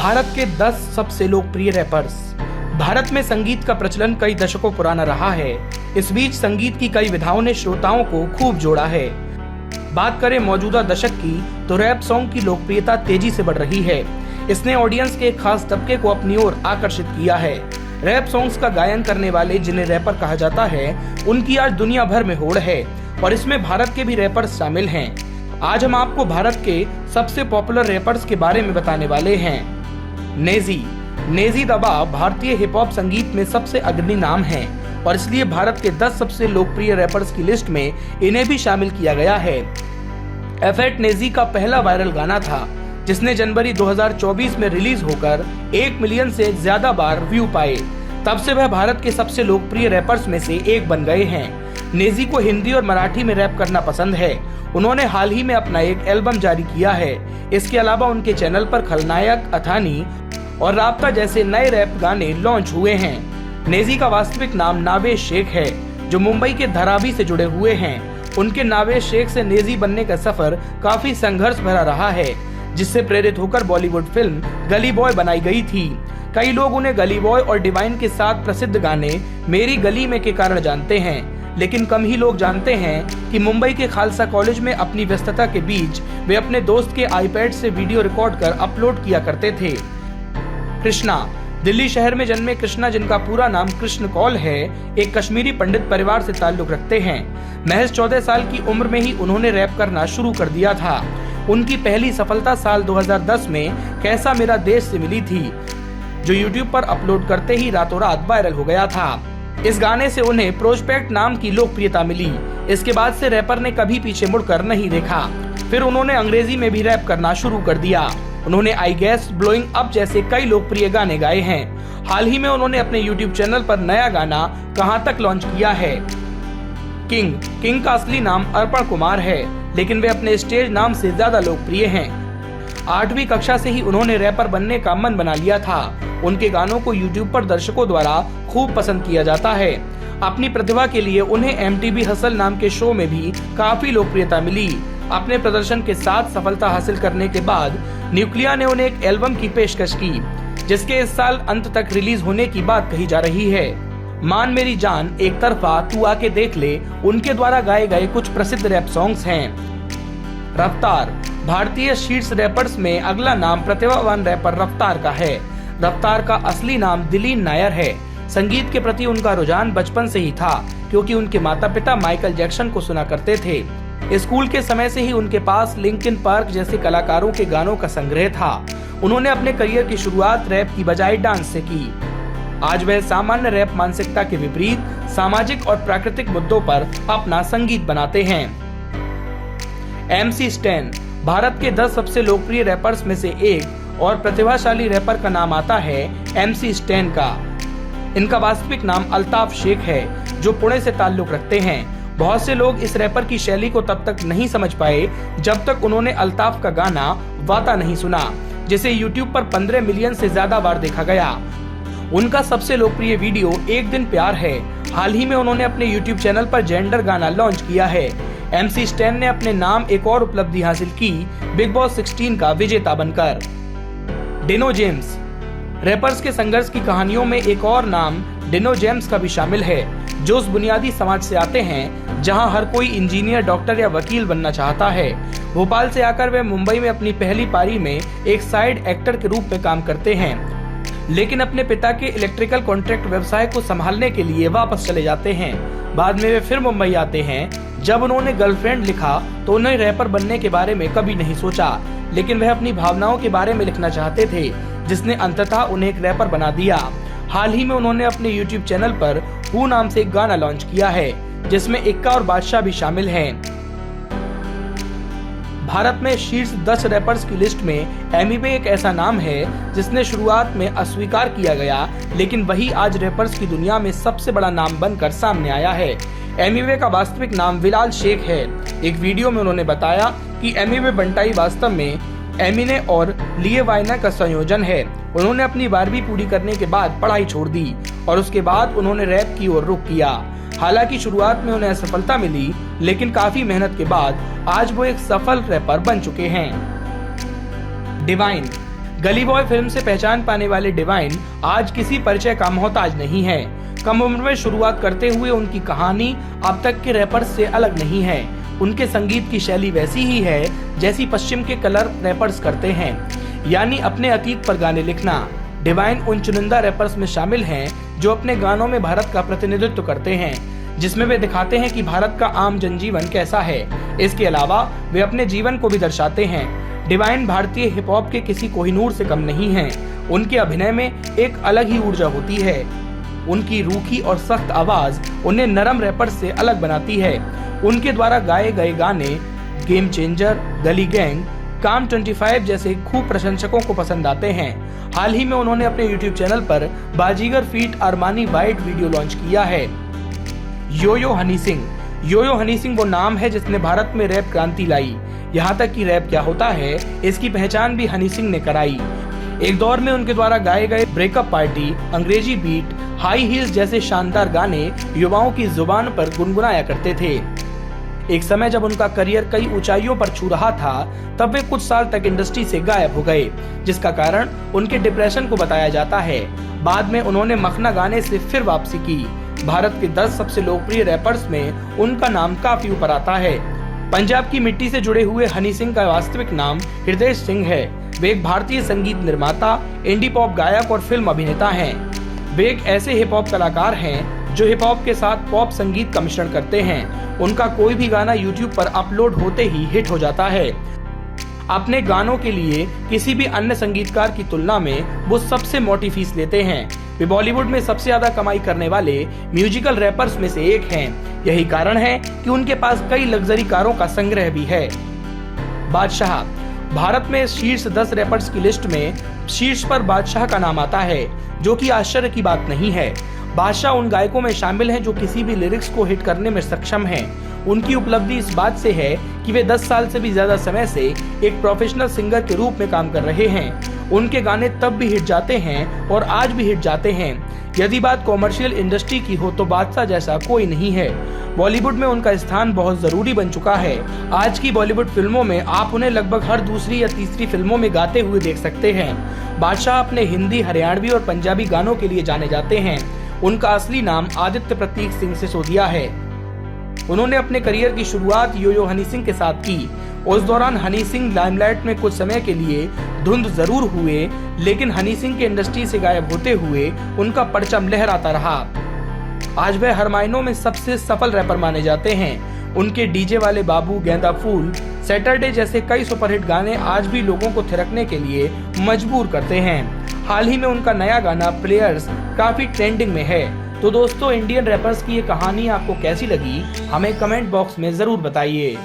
भारत के 10 सबसे लोकप्रिय रैपर्स। भारत में संगीत का प्रचलन कई दशकों पुराना रहा है। इस बीच संगीत की कई विधाओं ने श्रोताओं को खूब जोड़ा है। बात करें मौजूदा दशक की तो रैप सॉन्ग की लोकप्रियता तेजी से बढ़ रही है। इसने ऑडियंस के एक खास तबके को अपनी ओर आकर्षित किया है। रैप सॉन्ग्स का गायन करने वाले जिन्हें रैपर कहा जाता है, उनकी आज दुनिया भर में होड़ है और इसमें भारत के भी रैपर्स शामिल हैं। आज हम आपको भारत के सबसे पॉपुलर रैपर्स के बारे में बताने वाले हैं। नेजी दबा भारतीय हिप हॉप संगीत में सबसे अग्रणी नाम है और इसलिए भारत के 10 सबसे लोकप्रिय रैपर्स की लिस्ट में इन्हें भी शामिल किया गया है। एफएट नेजी का पहला वायरल गाना था, जिसने जनवरी 2024 में रिलीज होकर 1 मिलियन से ज्यादा बार व्यू पाए। तब से वह भारत के सबसे लोकप्रिय रैपर्स में से एक बन गए हैं। नेजी को हिंदी और मराठी में रैप करना पसंद है। उन्होंने हाल ही में अपना एक एल्बम जारी किया है। इसके अलावा उनके चैनल पर खलनायक, अथानी और राब्ता जैसे नए रैप गाने लॉन्च हुए हैं। नेजी का वास्तविक नाम नावेश शेख है, जो मुंबई के धरावी से जुड़े हुए हैं। उनके नावेश शेख से नेजी बनने का सफर काफी संघर्ष भरा रहा है, जिससे प्रेरित होकर बॉलीवुड फिल्म गली बॉय बनाई गई थी। कई लोग उन्हें गली बॉय और डिवाइन के साथ प्रसिद्ध गाने मेरी गली में के कारण जानते हैं, लेकिन कम ही लोग जानते हैं कि मुंबई के खालसा कॉलेज में अपनी व्यस्तता के बीच वे अपने दोस्त के आईपैड से वीडियो रिकॉर्ड कर अपलोड किया करते थे। कृष्णा। दिल्ली शहर में जन्मे कृष्णा, जिनका पूरा नाम कृष्ण कौल है, एक कश्मीरी पंडित परिवार से ताल्लुक रखते हैं। महज 14 साल की उम्र में ही उन्होंने रैप करना शुरू कर दिया था। उनकी पहली सफलता साल 2010 में कैसा मेरा देश से मिली थी, जो यूट्यूब पर अपलोड करते ही रातों रात वायरल हो गया था। इस गाने से उन्हें प्रोस्पेक्ट नाम की लोकप्रियता मिली। इसके बाद से रैपर ने कभी पीछे मुड़कर नहीं देखा। फिर उन्होंने अंग्रेजी में भी रैप करना शुरू कर दिया। उन्होंने आई गेस, ब्लोइंग अप जैसे कई लोकप्रिय गाने गाए हैं। हाल ही में उन्होंने अपने यूट्यूब चैनल पर नया गाना कहां तक लॉन्च किया है। किंग का असली नाम अर्पण कुमार है, लेकिन वे अपने स्टेज नाम से ज्यादा लोकप्रिय हैं। 8वीं कक्षा से ही उन्होंने रैपर बनने का मन बना लिया था। उनके गानों को यूट्यूब पर दर्शकों द्वारा खूब पसंद किया जाता है। अपनी प्रतिभा के लिए उन्हें MTV हसल नाम के शो में भी काफी लोकप्रियता मिली। अपने प्रदर्शन के साथ सफलता हासिल करने के बाद न्यूक्लिया ने उन्हें एक एल्बम की पेशकश की, जिसके इस साल अंत तक रिलीज होने की बात कही जा रही है। मान मेरी जान, एक तरफा, तू आके देख ले, उनके द्वारा गाए गए कुछ प्रसिद्ध रैप सॉन्ग्स हैं। रफ्तार। भारतीय शीर्ष रैपर्स में अगला नाम प्रतिभावान रैपर रफ्तार का है। रफ्तार का असली नाम दिलीन नायर है। संगीत के प्रति उनका रुझान बचपन से ही था, क्योंकि उनके माता पिता माइकल जैक्सन को सुना करते थे। स्कूल के समय से ही उनके पास लिंकिन पार्क जैसे कलाकारों के गानों का संग्रह था। उन्होंने अपने करियर की शुरुआत रैप की बजाय डांस से की। आज वह सामान्य रैप मानसिकता के विपरीत सामाजिक और प्राकृतिक मुद्दों पर अपना संगीत बनाते हैं। MC stand. भारत के 10 सबसे लोकप्रिय रैपर्स में से एक और प्रतिभाशाली रैपर का नाम आता है MC स्टैन का। इनका वास्तविक नाम अल्ताफ शेख है, जो पुणे से ताल्लुक रखते हैं। बहुत से लोग इस रैपर की शैली को तब तक नहीं समझ पाए जब तक उन्होंने अल्ताफ का गाना वाता नहीं सुना, जिसे यूट्यूब पर 15 मिलियन से ज्यादा बार देखा गया। उनका सबसे लोकप्रिय वीडियो एक दिन प्यार है। हाल ही में उन्होंने अपने यूट्यूब चैनल पर जेंडर गाना लॉन्च किया है। MC स्टैन ने अपने नाम एक और उपलब्धि हासिल की, बिग बॉस 16 का विजेता बनकर। डिनो जेम्स। रैपर्स के संघर्ष की कहानियों में एक और नाम डिनो जेम्स का भी शामिल है, जो उस बुनियादी समाज से आते हैं जहां हर कोई इंजीनियर, डॉक्टर या वकील बनना चाहता है। भोपाल से आकर वे मुंबई में अपनी पहली पारी में एक साइड एक्टर के रूप में काम करते हैं, लेकिन अपने पिता के इलेक्ट्रिकल कॉन्ट्रैक्ट व्यवसाय को संभालने के लिए वापस चले जाते हैं। बाद में वे फिर मुंबई आते हैं। जब उन्होंने गर्लफ्रेंड लिखा तो उन्हें रैपर बनने के बारे में कभी नहीं सोचा, लेकिन वह अपनी भावनाओं के बारे में लिखना चाहते थे, जिसने अंततः उन्हें एक रैपर बना दिया। हाल ही में उन्होंने अपने यूट्यूब चैनल पर हू नाम से एक गाना लॉन्च किया है, जिसमें इक्का और बादशाह भी शामिल हैं। भारत में शीर्ष 10 रैपर्स की लिस्ट में एमिवे एक ऐसा नाम है जिसने शुरुआत में अस्वीकार किया गया, लेकिन वही आज रैपर्स की दुनिया में सबसे बड़ा नाम बनकर सामने आया है। एमिवे का वास्तविक नाम विलाल शेख है। एक वीडियो में उन्होंने बताया कि एमिवे बंटाई वास्तव में एमिने और लिए वाइना का संयोजन है। उन्होंने अपनी 12वीं पूरी करने के बाद पढ़ाई छोड़ दी और उसके बाद उन्होंने रैप की ओर रुख किया। हालांकि शुरुआत में उन्हें असफलता मिली, लेकिन काफी मेहनत के बाद आज वो एक सफल रैपर बन चुके हैं। डिवाइन। गली बॉय फिल्म से पहचान पाने वाले डिवाइन आज किसी परिचय का मोहताज नहीं है। कम उम्र में शुरुआत करते हुए उनकी कहानी अब तक के रैपर्स से अलग नहीं है। उनके संगीत की शैली वैसी ही है जैसी पश्चिम के कलर रैपर्स करते हैं, यानी अपने अतीत पर गाने लिखना। डिवाइन उन चुनिंदा रैपर्स में शामिल हैं जो अपने गानों में भारत का प्रतिनिधित्व करते हैं, जिसमें वे दिखाते हैं कि भारत का आम जनजीवन कैसा है। इसके अलावा वे अपने जीवन को भी दर्शाते हैं। डिवाइन भारतीय हिप हॉप के किसी कोहिनूर से कम नहीं हैं। उनके अभिनय में एक अलग ही ऊर्जा होती है। उनकी रूखी और सख्त आवाज उन्हें नरम रैपर से अलग बनाती है। उनके द्वारा गाए गए गाने गेम चेंजर, गली गैंग, काम 25 जैसे खूब प्रशंसकों को पसंद आते हैं। हाल ही में उन्होंने अपने YouTube चैनल पर Baazigar feat Armani white video launch किया है। Yo Yo Honey Singh. Yo Yo Honey Singh वो नाम है जिसने भारत में रैप क्रांति लाई। यहाँ तक कि रैप क्या होता है इसकी पहचान भी हनी सिंह ने कराई। एक दौर में उनके द्वारा गाए गए ब्रेकअप पार्टी, अंग्रेजी बीट, हाई हील्स जैसे शानदार गाने युवाओं की जुबान पर गुनगुनाया करते थे। एक समय जब उनका करियर कई ऊंचाइयों पर छू रहा था, तब वे कुछ साल तक इंडस्ट्री से गायब हो गए, जिसका कारण उनके डिप्रेशन को बताया जाता है। बाद में उन्होंने मखना गाने से फिर वापसी की। भारत के 10 सबसे लोकप्रिय रैपर्स में उनका नाम काफी ऊपर आता है। पंजाब की मिट्टी से जुड़े हुए हनी सिंह का वास्तविक नाम हृदय सिंह है। वे एक भारतीय संगीत निर्माता, इंडी पॉप गायक और फिल्म अभिनेता हैं। वे एक ऐसे हिप हॉप कलाकार हैं जो हिप हॉप के साथ पॉप संगीत का मिश्रण करते हैं। उनका कोई भी गाना YouTube पर अपलोड होते ही हिट हो जाता है। अपने गानों के लिए किसी भी अन्य संगीतकार की तुलना में वो सबसे मोटी फीस लेते हैं। वे बॉलीवुड में सबसे ज्यादा कमाई करने वाले म्यूजिकल रैपर्स में से एक हैं। यही कारण है कि उनके पास कई लग्जरी कारों का संग्रह भी है। बादशाह। भारत में शीर्ष 10 रैपर्स की लिस्ट में शीर्ष पर बादशाह का नाम आता है, जो कि आश्चर्य की बात नहीं है। बादशाह उन गायकों में शामिल हैं जो किसी भी लिरिक्स को हिट करने में सक्षम हैं। उनकी उपलब्धि इस बात से है कि वे 10 साल से भी ज्यादा समय से एक प्रोफेशनल सिंगर के रूप में काम कर रहे हैं। उनके गाने तब भी हिट जाते हैं और आज भी हिट जाते हैं। यदि बात कॉमर्शियल इंडस्ट्री की हो तो बादशाह जैसा कोई नहीं है। बॉलीवुड में उनका स्थान बहुत जरूरी बन चुका है। आज की बॉलीवुड फिल्मों में आप उन्हें लगभग हर दूसरी या तीसरी फिल्मों में गाते हुए देख सकते हैं। बादशाह अपने हिंदी, हरियाणवी और पंजाबी गानों के लिए जाने जाते हैं। उनका असली नाम आदित्य प्रतीक सिंह सिसोदिया है। उन्होंने अपने करियर की शुरुआत यो-यो हनी सिंह के साथ की। उस दौरान हनी सिंह लाइमलाइट में कुछ समय के लिए धुंध जरूर हुए, लेकिन हनी सिंह के इंडस्ट्री से गायब होते हुए उनका परचम लहराता रहा। आज वह हर मायनों में सबसे सफल रैपर माने जाते हैं। उनके डीजे वाले बाबू, गेंदा फूल, सैटरडे जैसे कई सुपरहिट गाने आज भी लोगों को थिरकने के लिए मजबूर करते हैं। हाल ही में उनका नया गाना प्लेयर्स काफी ट्रेंडिंग में है। तो दोस्तों, इंडियन रैपर्स की ये कहानी आपको कैसी लगी हमें कमेंट बॉक्स में जरूर बताइए।